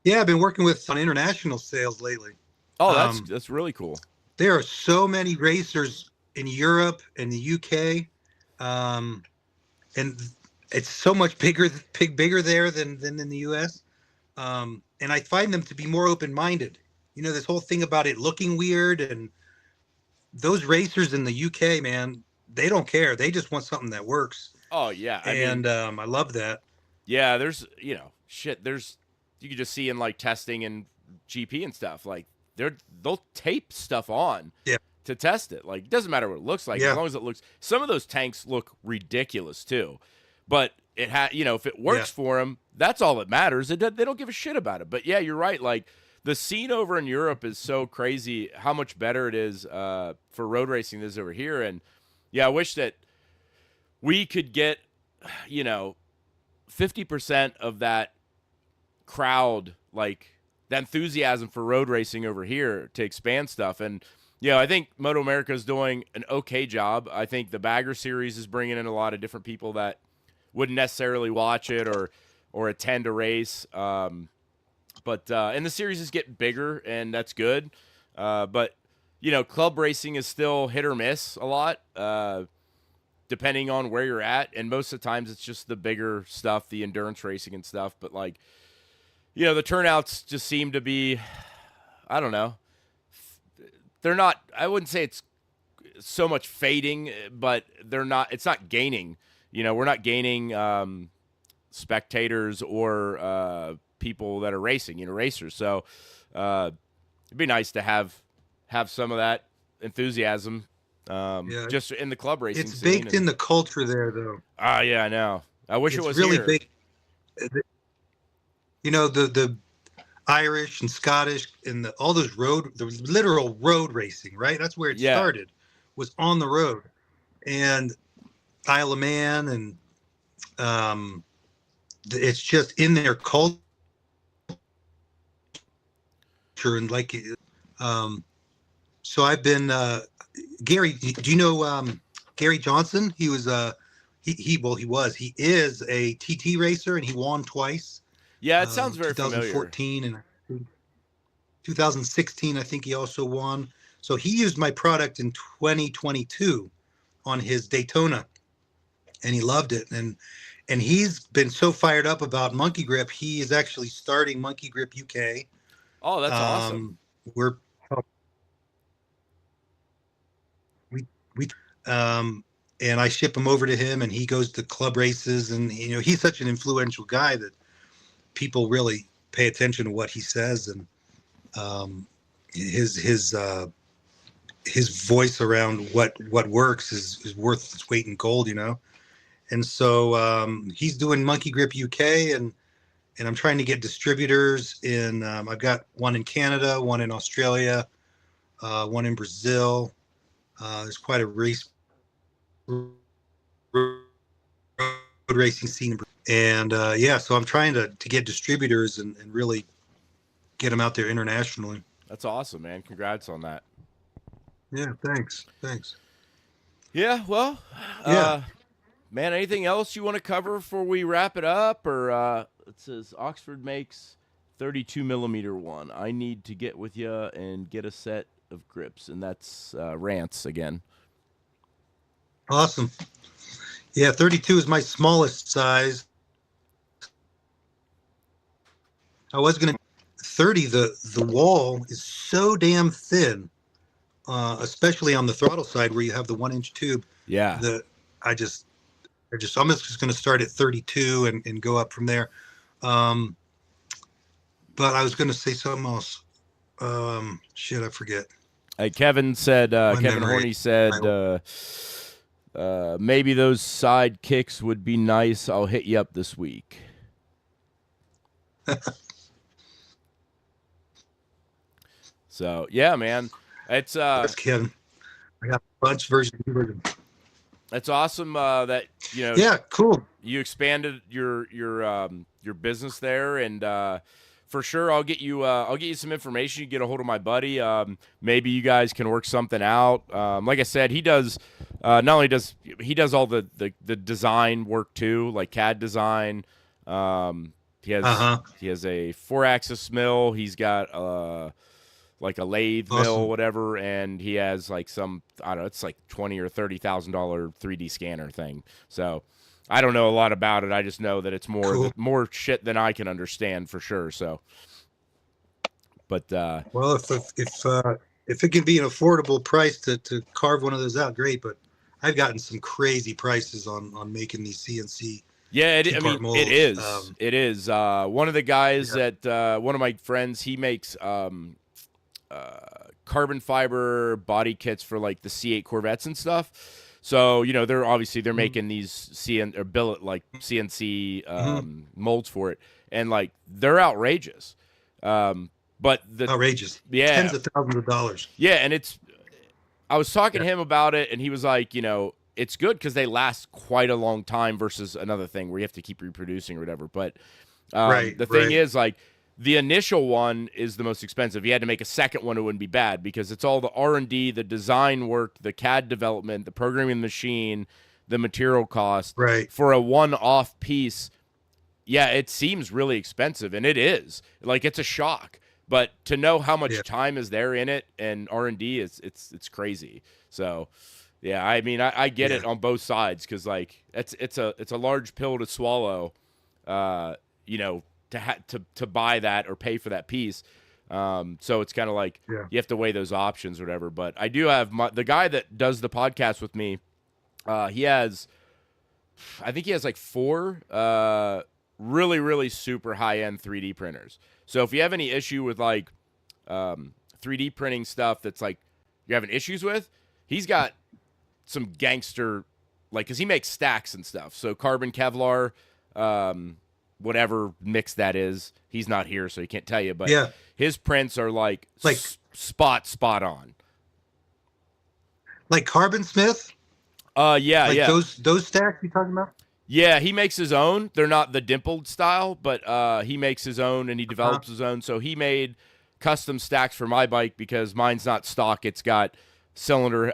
Yeah, I've been working on international sales lately. Oh, that's really cool. There are so many racers in Europe and the UK, and it's so much bigger there than in the US. And I find them to be more open-minded. You know, this whole thing about it looking weird, and those racers in the UK, man, they don't care. They just want something that works. Oh yeah, I love that. Yeah, there's you can just see in like testing and GP and stuff, like they'll tape stuff on to test it. Like, it doesn't matter what it looks like as long as it looks. Some of those tanks look ridiculous too, but if it works for them, that's all that matters. They don't give a shit about it. But yeah, you're right. Like, the scene over in Europe is so crazy. How much better it is for road racing than it is over here. And yeah, I wish that we could get 50% of that crowd, like the enthusiasm for road racing over here, to expand stuff. And I think Moto America is doing an okay job. I think the Bagger Series is bringing in a lot of different people that wouldn't necessarily watch it or attend a race. And the series is getting bigger, and that's good. But club racing is still hit or miss a lot, depending on where you're at. And most of the times it's just the bigger stuff, the endurance racing and stuff. But like, the turnouts just seem to be, I don't know. They're not, I wouldn't say it's so much fading, but it's not gaining. We're not gaining spectators or people that are racing, racers. So it'd be nice to have some of that enthusiasm just in the club racing scene. It's baked in the culture there, though. Yeah, I know. I wish it was really here. Big. The Irish and Scottish and all those the literal road racing, right? That's where it started, was on the road. And Isle of Man, and it's just in their culture. And like, so I've been Gary. Do you know Gary Johnson? He was he is a TT racer, and he won twice. Yeah, it sounds very 2014 familiar. And 2016, I think he also won. So he used my product in 2022 on his Daytona, and he loved it. And he's been so fired up about MonkeyGripp. He is actually starting MonkeyGripp UK. Oh, that's awesome. And I ship him over to him, and he goes to club races, and he's such an influential guy that people really pay attention to what he says, and his voice around what works is worth its weight in gold, And so he's doing MonkeyGripp UK, and I'm trying to get distributors in. I've got one in Canada, one in Australia, one in Brazil. There's quite a road racing scene. And so I'm trying to get distributors and really get them out there internationally. That's awesome, man. Congrats on that. Yeah, thanks. Yeah, well, man, anything else you want to cover before we wrap it up? Or it says Oxford makes 32 millimeter one. I need to get with you and get a set of grips, and that's Rants again. Awesome. Yeah, 32 is my smallest size. I was going to 30. The wall is so damn thin especially on the throttle side where you have the 1-inch tube. Yeah. The I just I'm just going to start at 32 and go up from there. Um, but I was going to say something else. Shit, I forget. Kevin said, My Kevin memory. Horney said, maybe those side kicks would be nice. I'll hit you up this week. So yeah, man, it's That's Kevin. I got a bunch version. it's awesome that Yeah, cool. you expanded your business there, and for sure I'll get you some information. You get a hold of my buddy. Maybe you guys can work something out. Like I said, he does not only does he does all the design work too, like CAD design. He has a 4-axis mill. He's got like a lathe mill, whatever, and he has like some, I don't know, it's like $20,000 or $30,000 3D scanner thing. So I don't know a lot about it. I just know that it's more shit than I can understand for sure. So, but well, if it can be an affordable price to carve one of those out, great. But I've gotten some crazy prices on making these CNC. Yeah, molds. It is. It is. One of the guys that one of my friends, he makes carbon fiber body kits for like the C8 Corvettes and stuff. So they're making these CNC molds for it, and like they're outrageous. But outrageous, tens of thousands of dollars. Yeah, and I was talking to him about it, and he was like, it's good because they last quite a long time versus another thing where you have to keep reproducing or whatever. But the thing is, like, the initial one is the most expensive. You had to make a second one, it wouldn't be bad because it's all the R&D, the design work, the CAD development, the programming machine, the material cost. Right. For a one-off piece, yeah, it seems really expensive, and it is. Like, it's a shock. But to know how much time is there in it and R&D, it's crazy. So, yeah, I mean, I get it on both sides because, like, it's a large pill to swallow, to buy that or pay for that piece. So it's kind of like you have to weigh those options or whatever. But I do have the guy that does the podcast with me. I think he has like 4 really, really super high-end 3D printers. So if you have any issue with like 3D printing stuff that's like you're having issues with, he's got some gangster, like, because he makes stacks and stuff. So carbon Kevlar, whatever mix that is. He's not here, so he can't tell you. But his prints are like spot on. Like Carbon Smith? Yeah. Those stacks you talking about? Yeah, he makes his own. They're not the dimpled style, but he makes his own and he develops his own. So he made custom stacks for my bike because mine's not stock. It's got cylinder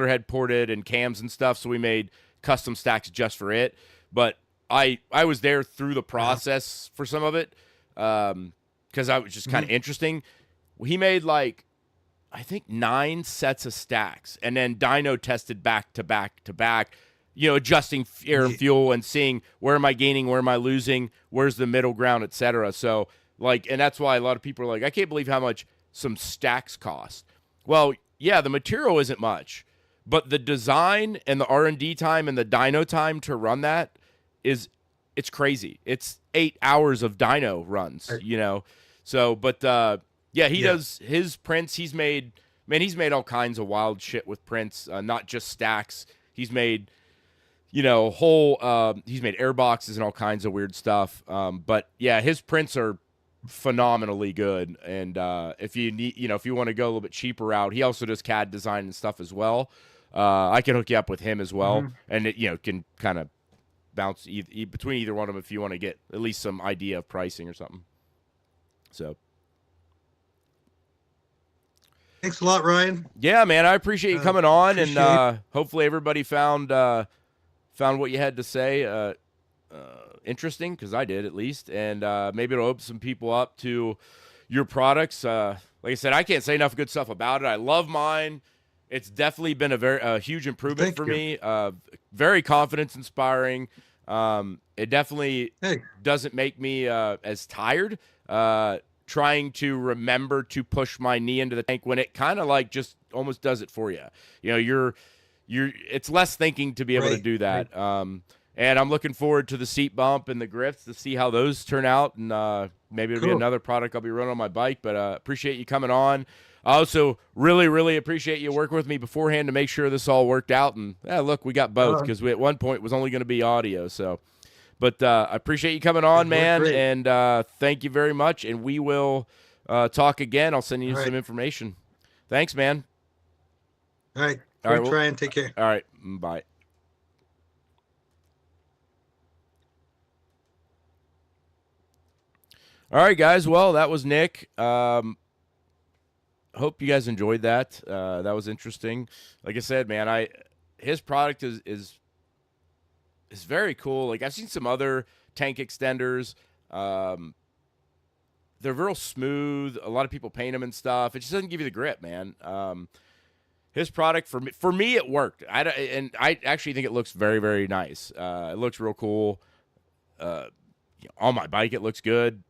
head ported and cams and stuff. So we made custom stacks just for it. But I was there through the process for some of it because I was just kind of interesting. He made like, I think 9 sets of stacks and then dyno tested back to back to back, adjusting air and fuel and seeing where am I gaining, where am I losing, where's the middle ground, etc. So like, and that's why a lot of people are like, I can't believe how much some stacks cost. Well, yeah, the material isn't much, but the design and the R&D time and the dyno time to run that it's crazy. It's 8 hours of dyno runs, So, but he does his prints. He's made all kinds of wild shit with prints, not just stacks. He's made he's made air boxes and all kinds of weird stuff. But yeah, his prints are phenomenally good. And if you need, if you want to go a little bit cheaper route, he also does CAD design and stuff as well. I can hook you up with him as well, and it can kind of bounce between either one of them if you want to get at least some idea of pricing or something. So. Thanks a lot, Ryan. Yeah, man, I appreciate you coming on, and hopefully everybody found what you had to say interesting, because I did at least, and maybe it'll open some people up to your products. Like I said, I can't say enough good stuff about it. I love mine. It's definitely been a huge improvement for me. Very confidence inspiring. It definitely doesn't make me as tired. trying to remember to push my knee into the tank when it kind of like just almost does it for you. You know, it's less thinking to be able to do that. Right. And I'm looking forward to the seat bump and the grips to see how those turn out. And maybe it'll be another product I'll be running on my bike. But appreciate you coming on. I also really, really appreciate you working with me beforehand to make sure this all worked out. And look, we got both because at one point it was only going to be audio. So, but I appreciate you coming on, man. And thank you very much. And we will talk again. I'll send you some information. Thanks, man. All right. Great trying. Take care. All right. Bye. All right, guys. Well, that was Nick. Hope you guys enjoyed that. That was interesting. Like I said, man, his product is very cool. Like I've seen some other tank extenders. They're real smooth. A lot of people paint them and stuff. It just doesn't give you the grip, man. His product for me it worked. I actually think it looks very, very nice. It looks real cool. On my bike it looks good.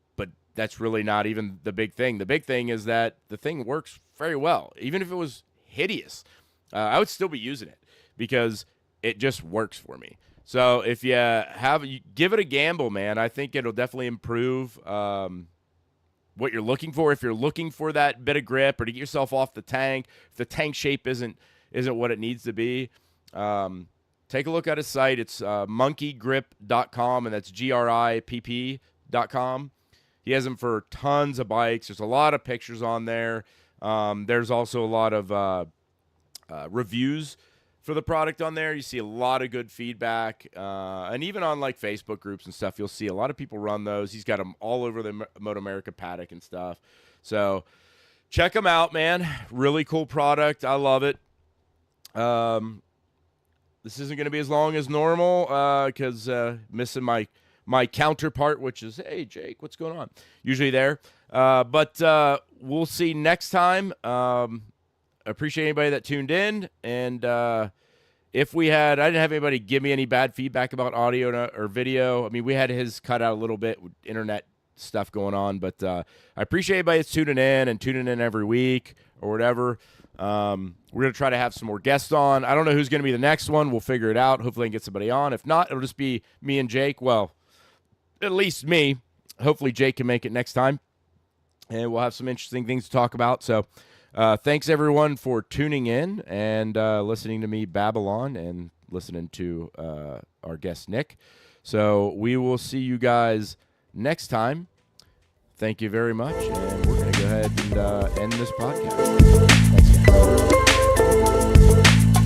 That's really not even the big thing. The big thing is that the thing works very well. Even if it was hideous, I would still be using it because it just works for me. So if you give it a gamble, man, I think it'll definitely improve what you're looking for. If you're looking for that bit of grip or to get yourself off the tank, if the tank shape isn't what it needs to be, take a look at his site. It's MonkeyGripp.com, and that's GRIPP.com. He has them for tons of bikes. There's a lot of pictures on there. There's also a lot of reviews for the product on there. You see a lot of good feedback. And even on like Facebook groups and stuff, you'll see a lot of people run those. He's got them all over the Moto America paddock and stuff. So check them out, man. Really cool product. I love it. This isn't going to be as long as normal because missing my counterpart, which is, hey, Jake, what's going on? Usually there. But we'll see next time. Appreciate anybody that tuned in. And I didn't have anybody give me any bad feedback about audio or video. I mean, we had his cut out a little bit with internet stuff going on. But I appreciate anybody that's tuning in every week or whatever. We're going to try to have some more guests on. I don't know who's going to be the next one. We'll figure it out. Hopefully I can get somebody on. If not, it'll just be me and Jake. Well, at least me. Hopefully Jake can make it next time. And we'll have some interesting things to talk about. So thanks, everyone, for tuning in and listening to me babble on and listening to our guest, Nick. So we will see you guys next time. Thank you very much. And we're going to go ahead and end this podcast. Thanks, guys.